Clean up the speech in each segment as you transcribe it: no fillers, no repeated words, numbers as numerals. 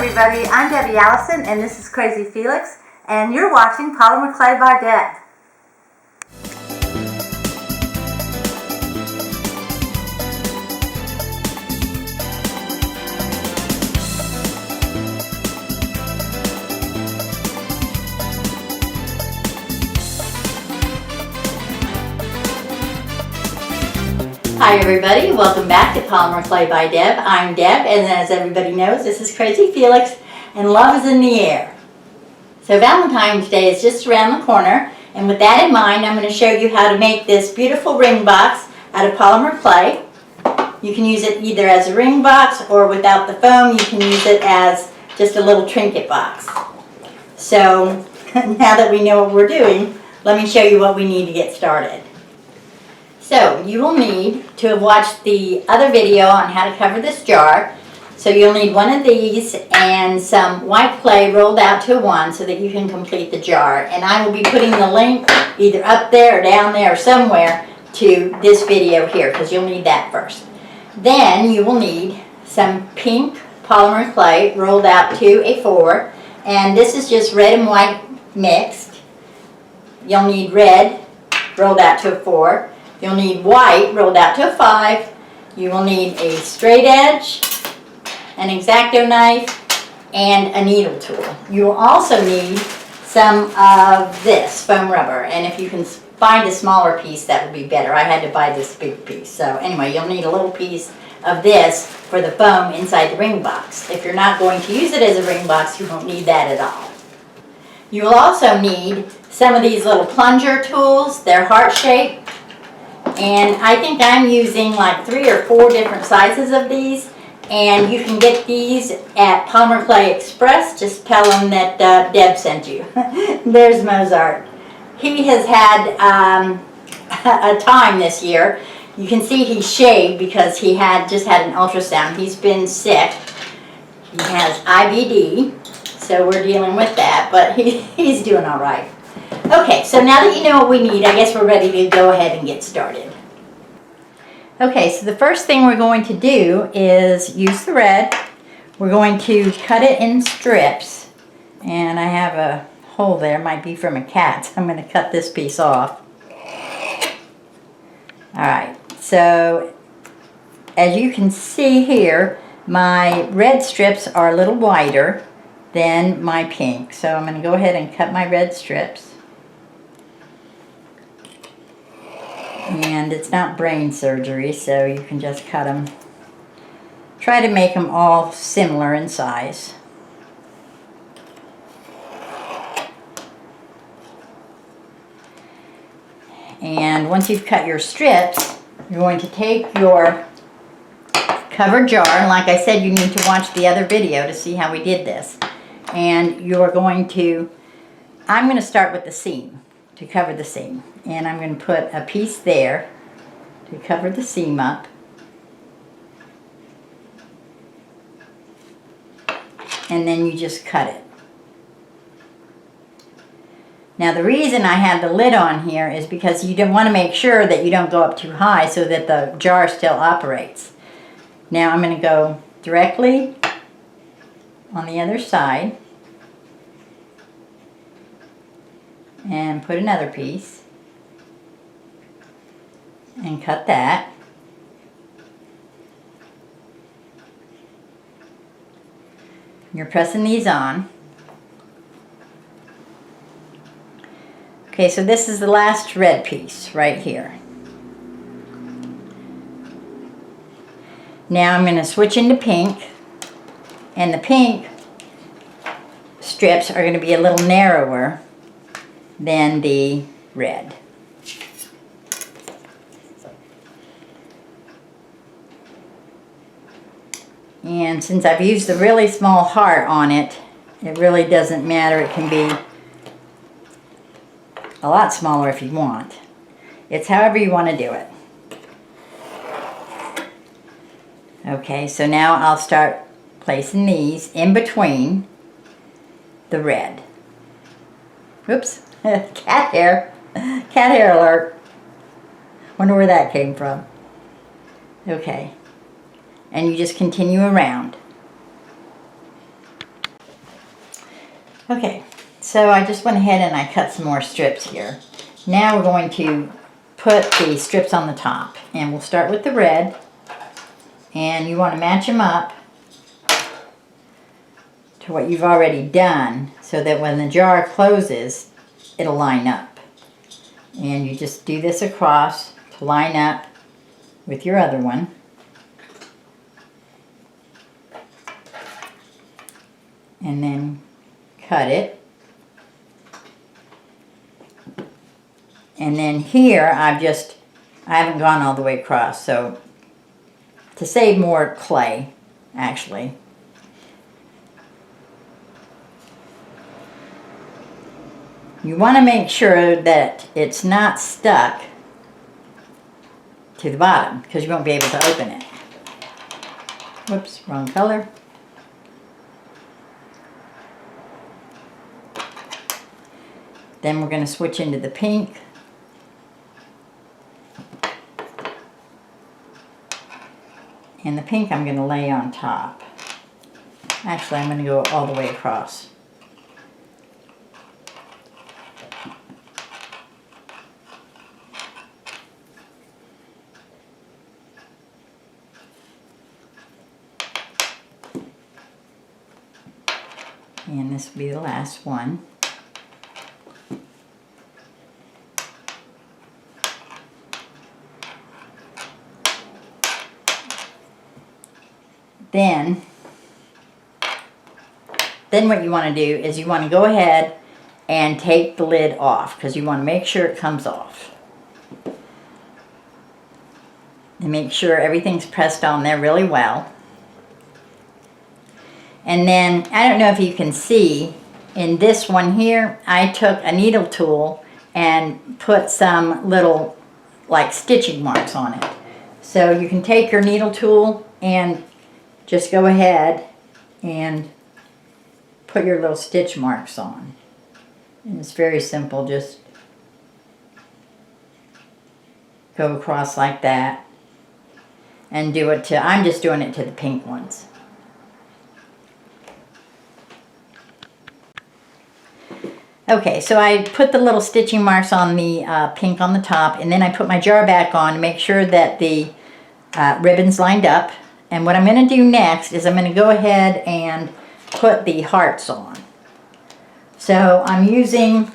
everybody, I'm Debbie Allison and this is Crazy Felix and you're watching Polymer Clay by Deb. Hi everybody, welcome back to Polymer Clay by Deb. I'm Deb, and as everybody knows, this is Crazy Felix, and love is in the air. So Valentine's Day is just around the corner, and with that in mind, I'm going to show you how to make this beautiful ring box out of polymer clay. You can use it either as a ring box, or without the foam, you can use it as just a little trinket box. So now that we know what we're doing, let me show you what we need to get started. So you will need to have watched the other video on how to cover this jar. So you'll need one of these and some white clay rolled out to a wand so that you can complete the jar. And I will be putting the link either up there or down there or somewhere to this video here, because you'll need that first. Then you will need some pink polymer clay rolled out to a 4. And this is just red and white mixed. You'll need red rolled out to a 4. You'll need white rolled out to a 5. You will need a straight edge, an X-Acto knife, and a needle tool. You will also need some of this foam rubber, and if you can find a smaller piece, that would be better. I had to buy this big piece. So anyway, you'll need a little piece of this for the foam inside the ring box. If you're not going to use it as a ring box, you won't need that at all. You will also need some of these little plunger tools. They're heart-shaped. And I think I'm using like 3 or 4 different sizes of these, and you can get these at Polymer Clay Express. Just tell them that Deb sent you. There's Mozart. He has had a time this year. You can see he's shaved because he just had an ultrasound. He's been sick. He has IBD, so we're dealing with that, but he's doing all right. Okay, so now that you know what we need, I guess we're ready to go ahead and get started. Okay, so the first thing we're going to do is use the red. We're going to cut it in strips. And I have a hole there, might be from a cat, so I'm going to cut this piece off. Alright, so as you can see here, my red strips are a little wider than my pink. So I'm going to go ahead and cut my red strips. And it's not brain surgery, so you can just cut them. Try to make them all similar in size. And once you've cut your strips, you're going to take your covered jar, and like I said, you need to watch the other video to see how we did this. And you're going to, I'm going to start with the seam, to cover the seam. And I'm going to put a piece there to cover the seam up. And then you just cut it. Now the reason I have the lid on here is because you don't want to make sure that you don't go up too high so that the jar still operates. Now I'm going to go directly on the other side and put another piece. And cut that. You're pressing these on. Okay, so this is the last red piece right here. Now I'm going to switch into pink, and the pink strips are going to be a little narrower than the red. And since I've used the really small heart on it, it really doesn't matter. It can be a lot smaller if you want. It's however you want to do it. Okay, so now I'll start placing these in between the red. Oops, cat hair. Cat hair alert. Wonder where that came from. Okay. And you just continue around. Okay, so I just went ahead and I cut some more strips here. Now we're going to put the strips on the top, and we'll start with the red, and you want to match them up to what you've already done so that when the jar closes, it'll line up. And you just do this across to line up with your other one. And then cut it. And then here I haven't gone all the way across, so to save more clay, actually. You want to make sure that it's not stuck to the bottom because you won't be able to open it. Whoops, wrong color. Then we're going to switch into the pink. And the pink I'm going to lay on top. Actually, I'm going to go all the way across. And this will be the last one. Then what you want to do is you want to go ahead and take the lid off because you want to make sure it comes off. And make sure everything's pressed on there really well. And then, I don't know if you can see, in this one here, I took a needle tool and put some little, like, stitching marks on it. So you can take your needle tool and just go ahead and put your little stitch marks on. And it's very simple, just go across like that and do it to, I'm just doing it to the pink ones. Okay, so I put the little stitching marks on the pink on the top, and then I put my jar back on to make sure that the ribbon's lined up. And what I'm going to do next is I'm going to go ahead and put the hearts on. So I'm using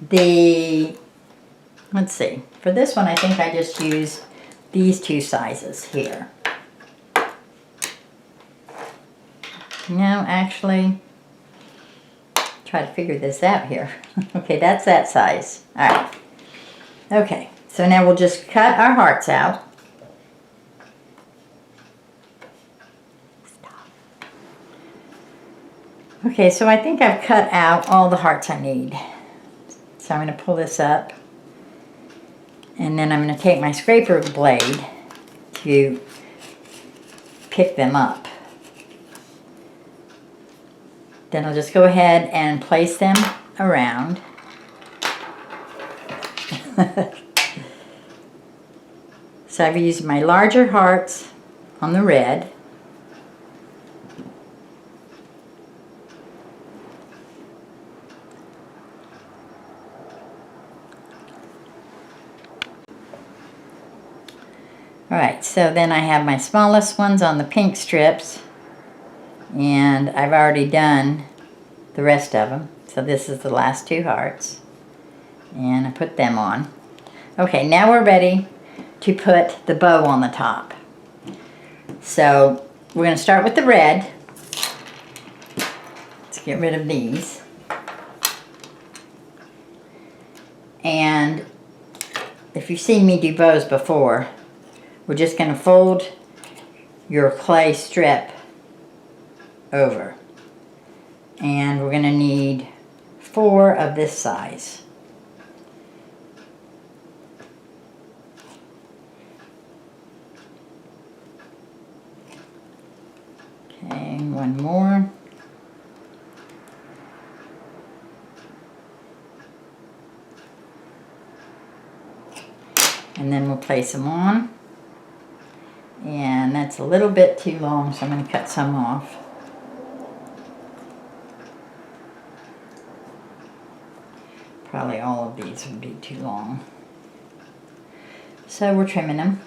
the, let's see, for this one I think I just used these two sizes here. No, actually, try to figure this out here. Okay, that's that size. All right. Okay, so now we'll just cut our hearts out. Okay, so I think I've cut out all the hearts I need. So I'm going to pull this up. And then I'm going to take my scraper blade to pick them up. Then I'll just go ahead and place them around. So I've used my larger hearts on the red. Alright, so then I have my smallest ones on the pink strips, and I've already done the rest of them. So this is the last two hearts, and I put them on. Okay, now we're ready to put the bow on the top. So we're going to start with the red. Let's get rid of these. And if you've seen me do bows before, we're just going to fold your clay strip over. And we're going to need 4 of this size. Okay, one more. And then we'll place them on. And that's a little bit too long, so I'm going to cut some off. Probably all of these would be too long. So we're trimming them.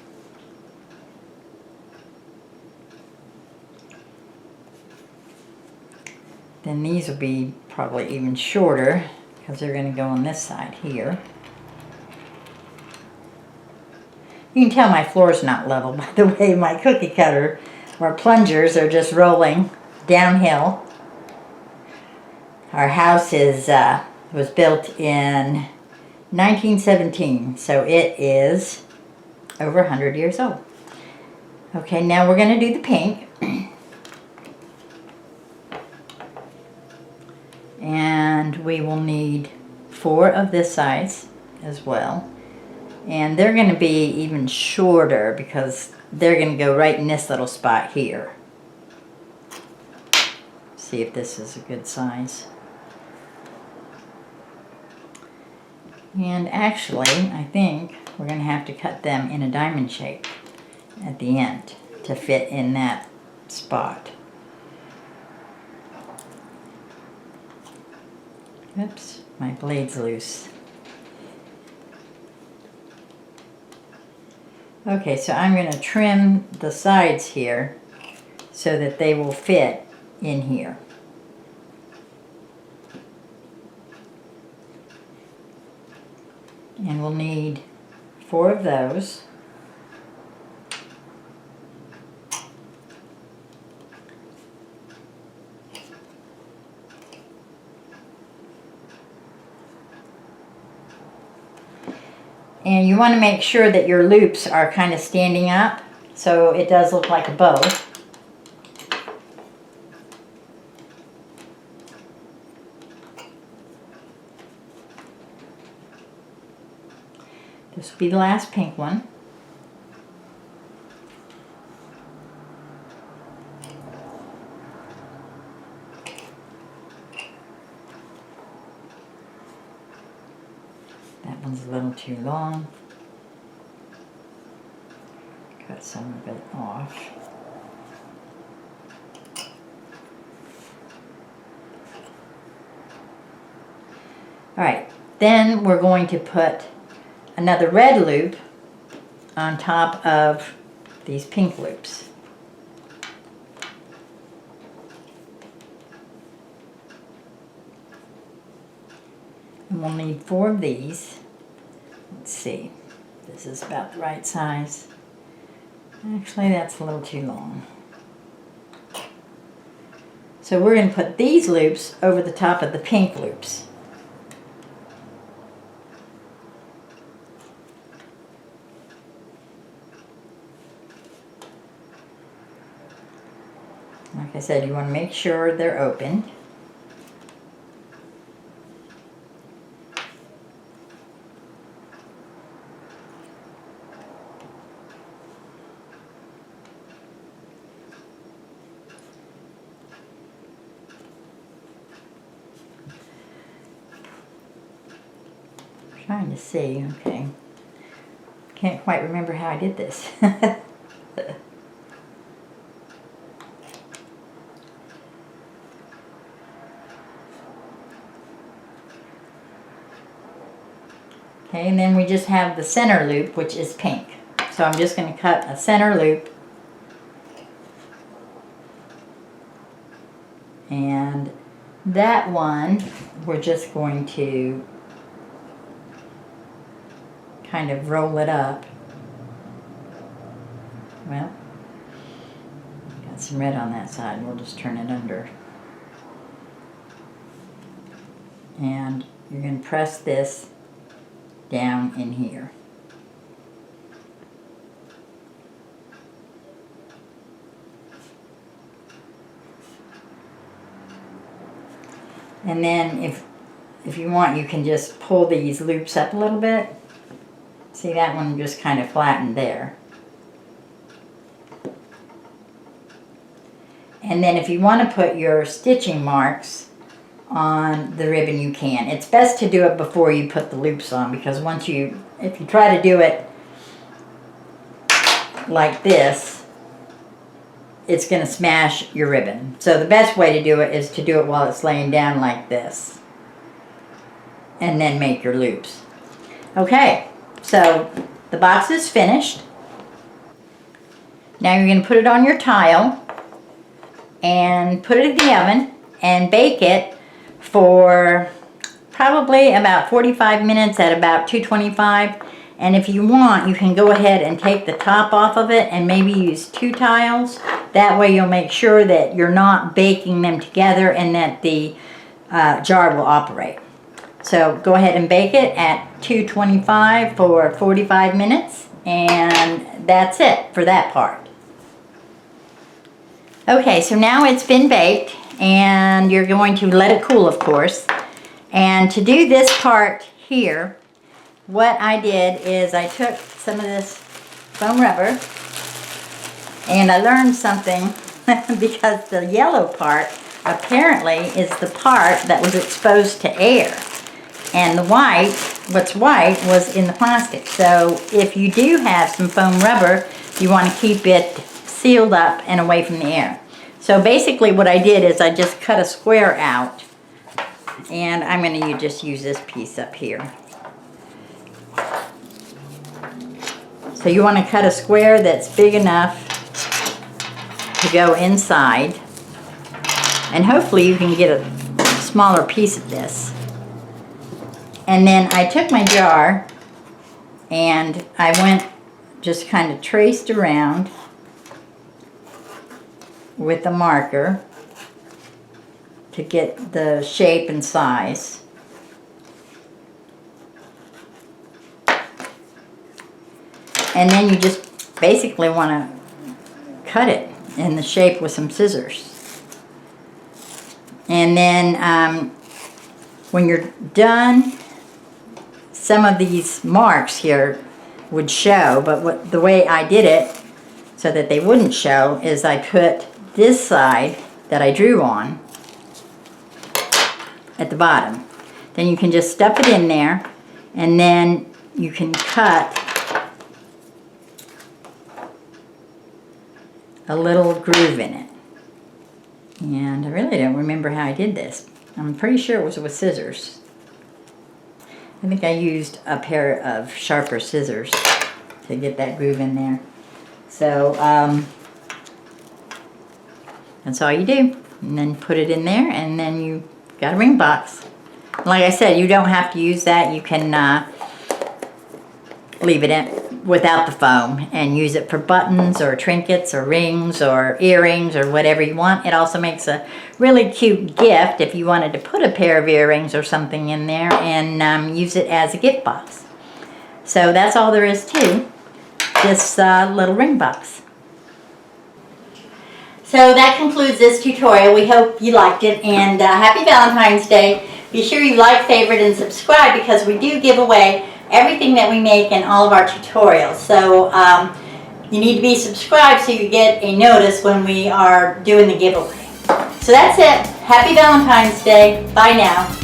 Then these will be probably even shorter because they're going to go on this side here. You can tell my floor's not level by the way my cookie cutter or plungers are just rolling downhill. Our house was built in 1917, so it is over 100 years old. Okay, now we're going to do the pink. And we will need 4 of this size as well. And they're going to be even shorter because they're going to go right in this little spot here. See if this is a good size. And actually, I think we're going to have to cut them in a diamond shape at the end to fit in that spot. Oops, my blade's loose. Okay, so I'm going to trim the sides here so that they will fit in here. And we'll need 4 of those. And you want to make sure that your loops are kind of standing up so it does look like a bow. This will be the last pink one. That one's a little too long. Cut some of it off. Alright, then we're going to put another red loop on top of these pink loops. And we'll need 4 of these. Let's see, this is about the right size. Actually, that's a little too long. So we're going to put these loops over the top of the pink loops. Like I said, you want to make sure they're open. Trying to see, okay. Can't quite remember how I did this. Okay, and then we just have the center loop, which is pink. So I'm just going to cut a center loop. And that one, we're just going to kind of roll it up. Well, got some red on that side, and we'll just turn it under. And you're going to press this down in here. And then if you want, you can just pull these loops up a little bit. See, that one just kind of flattened there. And then if you want to put your stitching marks on the ribbon, you can. It's best to do it before you put the loops on, because if you try to do it like this, it's going to smash your ribbon. So the best way to do it is to do it while it's laying down like this. and then make your loops. Okay, so the box is finished. Now you're going to put it on your tile and put it in the oven and bake it for probably about 45 minutes at about 225. And if you want, you can go ahead and take the top off of it and maybe use 2 tiles. That way you'll make sure that you're not baking them together and that the jar will operate. So go ahead and bake it at 225 for 45 minutes, and that's it for that part. Okay, so now it's been baked, and you're going to let it cool, of course. And to do this part here, what I did is I took some of this foam rubber, and I learned something because the yellow part apparently is the part that was exposed to air. And the white, what's white, was in the plastic. So if you do have some foam rubber, you want to keep it sealed up and away from the air. So basically what I did is I just cut a square out. And I'm going to just use this piece up here. So you want to cut a square that's big enough to go inside. And hopefully you can get a smaller piece of this. And then I took my jar and I went, just kind of traced around with a marker to get the shape and size. And then you just basically want to cut it in the shape with some scissors. And then when you're done, some of these marks here would show, but the way I did it so that they wouldn't show is I put this side that I drew on at the bottom. Then you can just stuff it in there, and then you can cut a little groove in it. And I really don't remember how I did this. I'm pretty sure it was with scissors. I think I used a pair of sharper scissors to get that groove in there. So that's all you do. And then put it in there, and then you got a ring box. Like I said, you don't have to use that. You can leave it in without the foam and use it for buttons or trinkets or rings or earrings or whatever you want. It also makes a really cute gift if you wanted to put a pair of earrings or something in there and use it as a gift box. So that's all there is to this little ring box. So that concludes this tutorial. We hope you liked it, and happy Valentine's Day. Be sure you like, favorite, and subscribe because we do give away everything that we make in all of our tutorials. So you need to be subscribed so you get a notice when we are doing the giveaway. So that's it. Happy Valentine's Day. Bye now.